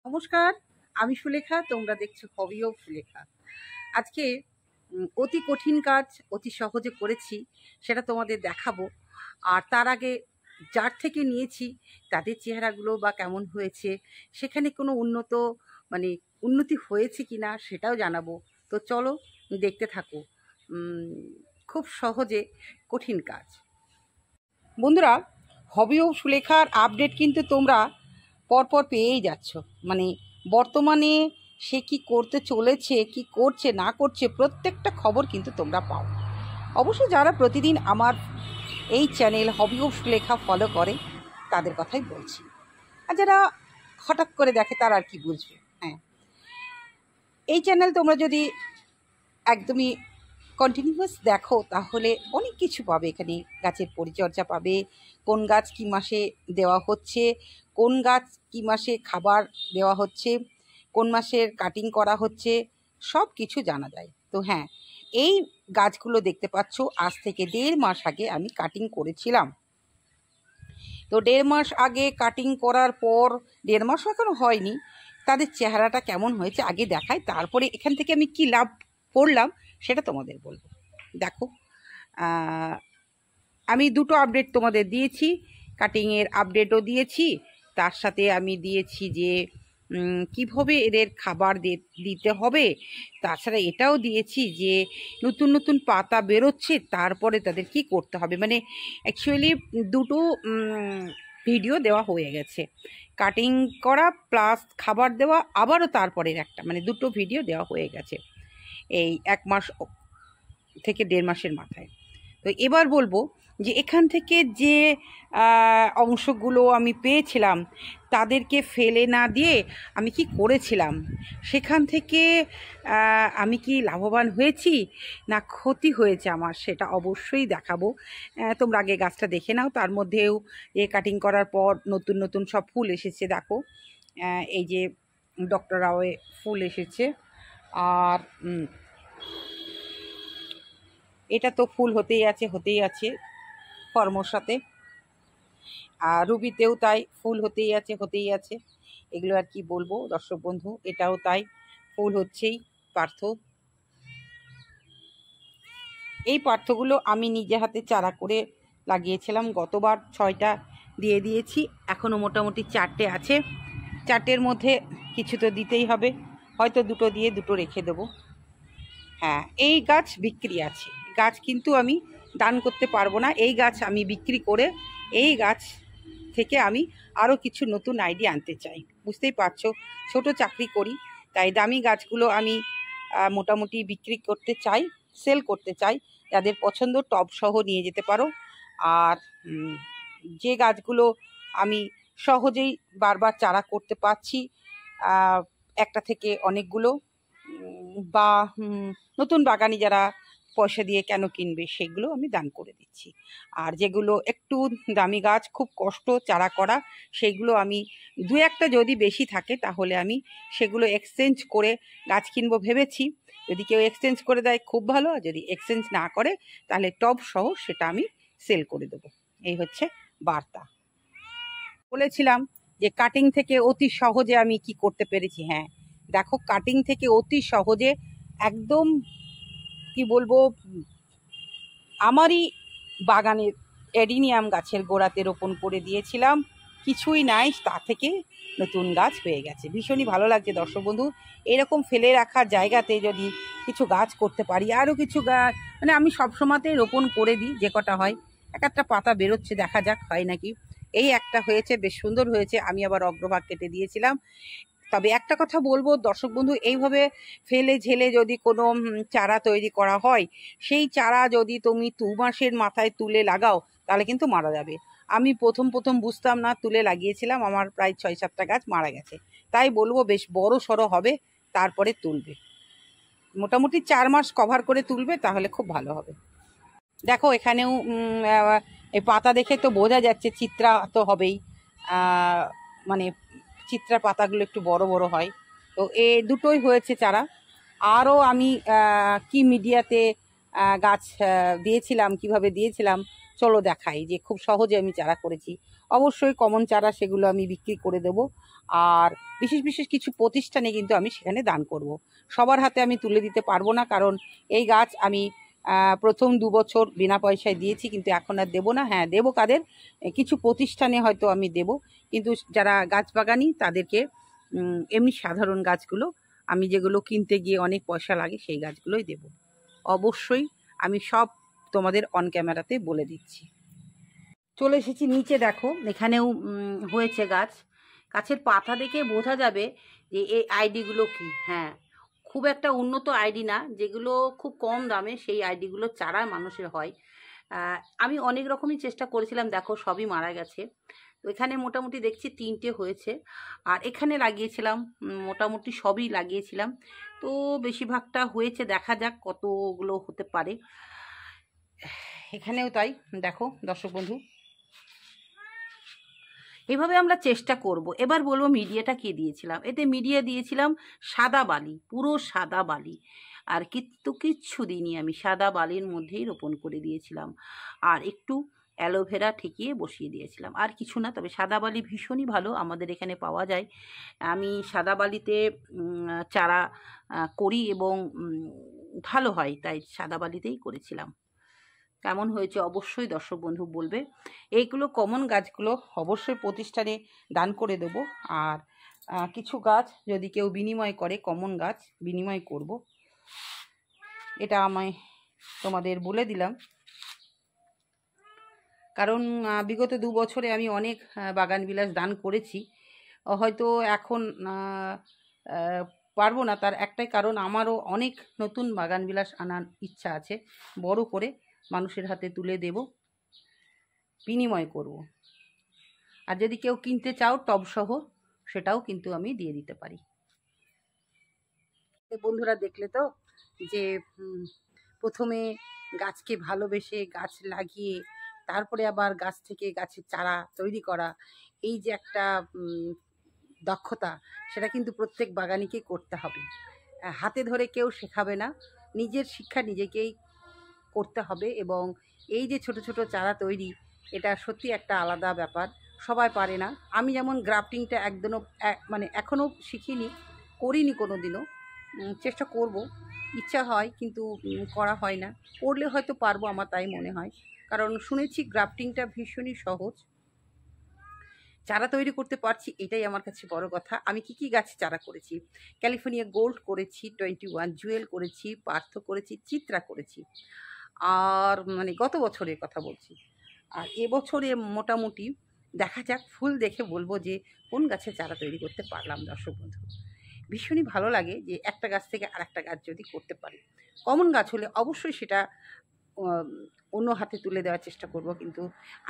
নমস্কার, আমি সুলেখা। তোমরা দেখছো হবি অফ সুলেখা। আজকে অতি কঠিন কাজ অতি সহজে করেছি, সেটা তোমাদের দেখাবো। আর তার আগে যার থেকে নিয়েছি তাদের চেহারাগুলো বা কেমন হয়েছে, সেখানে কোনো উন্নতি হয়েছে কি না সেটাও জানাবো। তো চলো দেখতে থাকো। খুব সহজে কঠিন কাজ। বন্ধুরা, হবি অফ সুলেখার আপডেট কিন্তু তোমরা পরপর পেয়েই যাচ্ছ। বর্তমানে সে কি করতে চলেছে, কি করছে না করছে, প্রত্যেকটা খবর কিন্তু তোমরা পাও। অবশ্য যারা প্রতিদিন আমার এই channel hobby of Sulekha follow করে তাদের কথাই বলছি, আর যারা হঠাৎ করে দেখে তারা আর কি বুঝবে। হ্যাঁ, এই চ্যানেল তোমরা যদি একদমই কন্টিনিউয়াস দেখো তাহলে অনেক কিছু পাবে। এখানে গাছের পরিচর্যা পাবে, কোন গাছ কী মাসে দেওয়া হচ্ছে, কোন গাছ কী মাসে খাবার দেওয়া হচ্ছে, কোন মাসের কাটিং করা হচ্ছে, সব কিছু জানা যায়। তো হ্যাঁ, এই গাছগুলো দেখতে পাচ্ছ, আজ থেকে 1.5 মাস আগে আমি কাটিং করেছিলাম। তো 1.5 মাস আগে কাটিং করার পর 1.5 মাসও এখনো হয়নি, তাদের চেহারাটা কেমন হয়েছে আগে দেখাই, তারপরে এখান থেকে আমি কি লাভ করলাম সেটা তোমাদের বলবো। দেখো, আমি দুটো আপডেট তোমাদের দিয়েছি, কাটিংয়ের আপডেটও দিয়েছি, তার সাথে আমি দিয়েছি যে কিভাবে এদের খাবার দিতে হবে। তাছাড়া এটাও দিয়েছি যে নতুন নতুন পাতা বেরোচ্ছে, তারপরে তাদের কি করতে হবে। অ্যাকচুয়ালি দুটো ভিডিও দেওয়া হয়ে গেছে, কাটিং করা প্লাস খাবার দেওয়া, আবারও তারপরের একটা, দুটো ভিডিও দেওয়া হয়ে গেছে এই 1 মাস থেকে 1.5 মাসের মাথায়। তো এবার বলবো যে এখান থেকে যে অংশগুলো আমি পেয়েছিলাম তাদেরকে ফেলে না দিয়ে আমি কি করেছিলাম, সেখান থেকে আমি কি লাভবান হয়েছি না ক্ষতি হয়েছে আমার, সেটা অবশ্যই দেখাবো। তোমরা আগে গাছটা দেখে নাও। তার মধ্যেও কাটিং করার পর নতুন নতুন সব ফুল এসেছে। দেখো, এই যে ডক্টর রাওয়ে ফুল এসেছে, আর এটা তো ফুল হতেই আছে ফর্মর সাথে, আর রুবিতেও তাই ফুল হতেই আছে। এগুলো আর কি বলবো দর্শক বন্ধু, এটাও তাই ফুল হচ্ছেই। এই পার্থগুলো আমি নিজে হাতে চারা করে লাগিয়েছিলাম, গতবার 6টা দিয়ে দিয়েছি, এখনও মোটামুটি 4টে আছে। 4টের মধ্যে কিছু তো দিতেই হবে, হয়তো 2টো দিয়ে 2টো রেখে দেবো। হ্যাঁ, এই গাছ বিক্রি আছে, গাছ কিন্তু আমি দান করতে পারবো না। এই গাছ আমি বিক্রি করে এই গাছ থেকে আমি আরও কিছু নতুন আইডিয়া আনতে চাই। বুঝতেই পারছো, ছোট চাকরি করি, তাই দামি গাছগুলো আমি মোটামুটি বিক্রি করতে চাই, সেল করতে চাই। যাদের পছন্দ টব সহ নিয়ে যেতে পারো। আর যে গাছগুলো আমি সহজেই বারবার চারা করতে পারছি, একটা থেকে অনেকগুলো, বা নতুন বাগানি যারা পয়সা দিয়ে কেন কিনবে, সেগুলো আমি দান করে দিচ্ছি। আর যেগুলো একটু দামি গাছ, খুব কষ্ট চারা করা, সেগুলো আমি 2-1টা যদি বেশি থাকে তাহলে আমি সেগুলো এক্সচেঞ্জ করে গাছ কিনবো ভেবেছি। যদি কেউ এক্সচেঞ্জ করে দেয় খুব ভালো, আর যদি এক্সচেঞ্জ না করে তাহলে টব সহ সেটা আমি সেল করে দেবো। এই হচ্ছে বার্তা। বলেছিলাম যে কাটিং থেকে অতি সহজে আমি কি করতে পেরেছি। হ্যাঁ, দেখো, কাটিং থেকে অতি সহজে একদম কি বলবো, আমারই বাগানের অ্যাডিনিয়াম গাছের গোড়াতে রোপণ করে দিয়েছিলাম, কিছুই নাই, তা থেকে নতুন গাছ হয়ে গেছে। ভীষণই ভালো লাগছে দর্শক বন্ধু, এরকম ফেলে রাখার জায়গাতে যদি কিছু গাছ করতে পারি। আরও কিছু গাছ আমি সবসময়তেই রোপণ করে দিই, যে কটা হয়। একটা পাতা বেরোচ্ছে, দেখা যাক হয় নাকি। এই একটা হয়েছে, বেশ সুন্দর হয়েছে, আমি আবার অগ্রভাগ কেটে দিয়েছিলাম। তবে একটা কথা বলবো দর্শক বন্ধু, এইভাবে ফেলে ঝেলে যদি কোনো চারা তৈরি করা হয়, সেই চারা যদি তুমি 2 মাসের মাথায় তুলে লাগাও তাহলে কিন্তু মারা যাবে। আমি প্রথম বুঝতাম না, তুলে লাগিয়েছিলাম, আমার প্রায় 6-7টা গাছ মারা গেছে। তাই বলবো বেশ বড় সড়ো হবে, তারপরে তুলবে, মোটামুটি 4 মাস কভার করে তুলবে, তাহলে খুব ভালো হবে। দেখো, এখানেও এই পাতা দেখে তো বোঝা যাচ্ছে চিত্রা তো হবেই, চিত্রা পাতাগুলো একটু বড় বড় হয়। তো এই দুটোই হয়েছে চারা। আরও আমি কি মিডিয়াতে গাছ দিয়েছিলাম, কিভাবে দিয়েছিলাম চলো দেখাই যে খুব সহজে আমি চারা করেছি। অবশ্যই কমন চারা সেগুলো আমি বিক্রি করে দেব, আর বিশেষ বিশেষ কিছু প্রতিষ্ঠানে কিন্তু আমি সেখানে দান করব। সবার হাতে আমি তুলে দিতে পারবো না, কারণ এই গাছ আমি প্রথম 2 বছর বিনা পয়সায় দিয়েছি, কিন্তু এখন আর দেবো না। হ্যাঁ, দেবো কাদের, কিছু প্রতিষ্ঠানে হয়তো আমি দেব, কিন্তু যারা গাছ বাগানি তাদেরকে এমনি সাধারণ গাছগুলো আমি যেগুলো কিনতে গিয়ে অনেক পয়সা লাগে সেই গাছগুলোই দেব। অবশ্যই আমি সব তোমাদের অন ক্যামেরাতে বলে দিচ্ছি। চলে এসেছি নিচে, দেখো এখানেও হয়েছে গাছ। গাছের পাতা দেখে বোঝা যাবে যে এই আইডিগুলো কি। হ্যাঁ, খুব একটা উন্নত আইডি না, যেগুলো খুব কম দামে সেই আইডিগুলো চারা মানুষের হয়। আমি অনেক রকমই চেষ্টা করেছিলাম, দেখো সবই মারা গেছে। তো এখানে মোটামুটি দেখছি 3টে হয়েছে, আর এখানে লাগিয়েছিলাম মোটামুটি সবই লাগিয়েছিলাম, তো বেশিরভাগটা হয়েছে। দেখা যাক কতগুলো হতে পারে। এখানেও তাই, দেখো দর্শক বন্ধু, এভাবে আমরা চেষ্টা করব। এবার বলবো মিডিয়াটা কি দিয়েছিলাম। এতে মিডিয়া দিয়েছিলাম সাদা বালি, পুরো সাদা বালি, আর কিচ্ছু দিইনি আমি, সাদা বালির মধ্যেই রোপণ করে দিয়েছিলাম, আর একটু অ্যালোভেরা ঠেকিয়ে বসিয়ে দিয়েছিলাম, আর কিছু না। তবে সাদা বালি ভীষণই ভালো, আমাদের এখানে পাওয়া যায়। আমি সাদা বালিতে চারা করি এবং ভালো হয়, তাই সাদা বালিতেই করেছিলাম। কেমন হয়েছে অবশ্যই দর্শক বন্ধু বলবে। এইগুলো কমন গাছগুলো অবশ্যই প্রতিষ্ঠানে দান করে দেব, আর কিছু গাছ যদি কেউ বিনিময় করে, কমন গাছ বিনিময় করব, এটা আমায় তোমাদের বলে দিলাম। কারণ বিগত 2 বছরে আমি অনেক বাগান বিলাস দান করেছি। হয়তো এখন পারবো না, তার একটাই কারণ, আমারও অনেক নতুন বাগান বিলাস আনার ইচ্ছা আছে, বড় করে মানুষের হাতে তুলে দেব, বিনিময় করব। আর যদি কেউ কিনতে চাও টবসহ, সেটাও কিন্তু আমি দিয়ে দিতে পারি। বন্ধুরা দেখলে তো যে প্রথমে গাছকে ভালোবেসে গাছ লাগিয়ে তারপরে আবার গাছ থেকে গাছের চারা তৈরি করা, এই যে একটা দক্ষতা, সেটা কিন্তু প্রত্যেক বাগানিকে করতে হবে। হাতে ধরে কেউ শেখাবে না, নিজের শিক্ষা নিজেকেই করতে হবে। এবং এই যে ছোট ছোট চারা তৈরি, এটা সত্যি একটা আলাদা ব্যাপার, সবাই পারে না। আমি যেমন গ্রাফটিংটা একদমও মানে এখনও শিখিনি, করিনি কোনো দিনও, চেষ্টা করব, ইচ্ছা হয় কিন্তু করা হয় না। করলে হয়তো পারবো, আমার তাই মনে হয়, কারণ শুনেছি গ্রাফটিংটা ভীষণই সহজ। চারা তৈরি করতে পারছি, এটাই আমার কাছে বড় কথা। আমি কি কি গাছ চারা করেছি, ক্যালিফোর্নিয়া গোল্ড করেছি, 21 জুয়েল করেছি, পার্থ করেছি, চিত্রা করেছি, আর মানে গত বছরের কথা বলছি। আর এবছরে মোটামুটি দেখা যাক, ফুল দেখে বলবো যে কোন গাছের চারা তৈরি করতে পারলাম। দর্শক বন্ধু, ভীষণই ভালো লাগে যে একটা গাছ থেকে আরেকটা গাছ যদি করতে পারি। কমন গাছ হলে অবশ্যই সেটা অন্য হাতে তুলে দেওয়ার চেষ্টা করব, কিন্তু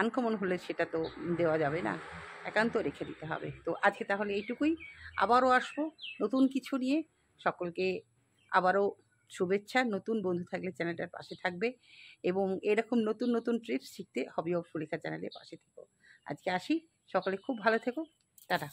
আনকমন হলে সেটা তো দেওয়া যাবে না, একান্ত রেখে দিতে হবে। তো আজকে তাহলে এইটুকুই, আবারও আসবো নতুন কিছু নিয়ে। সকলকে আবারও শুভেচ্ছা। নতুন বন্ধু থাকলে চ্যানেলটার পাশে থাকবে, এবং এরকম নতুন নতুন ট্রিপস শিখতে হবি অফ সুলেখা চ্যানেলের পাশে থেকো। আজকে আসি, সকলে খুব ভালো থেকো, টাটা।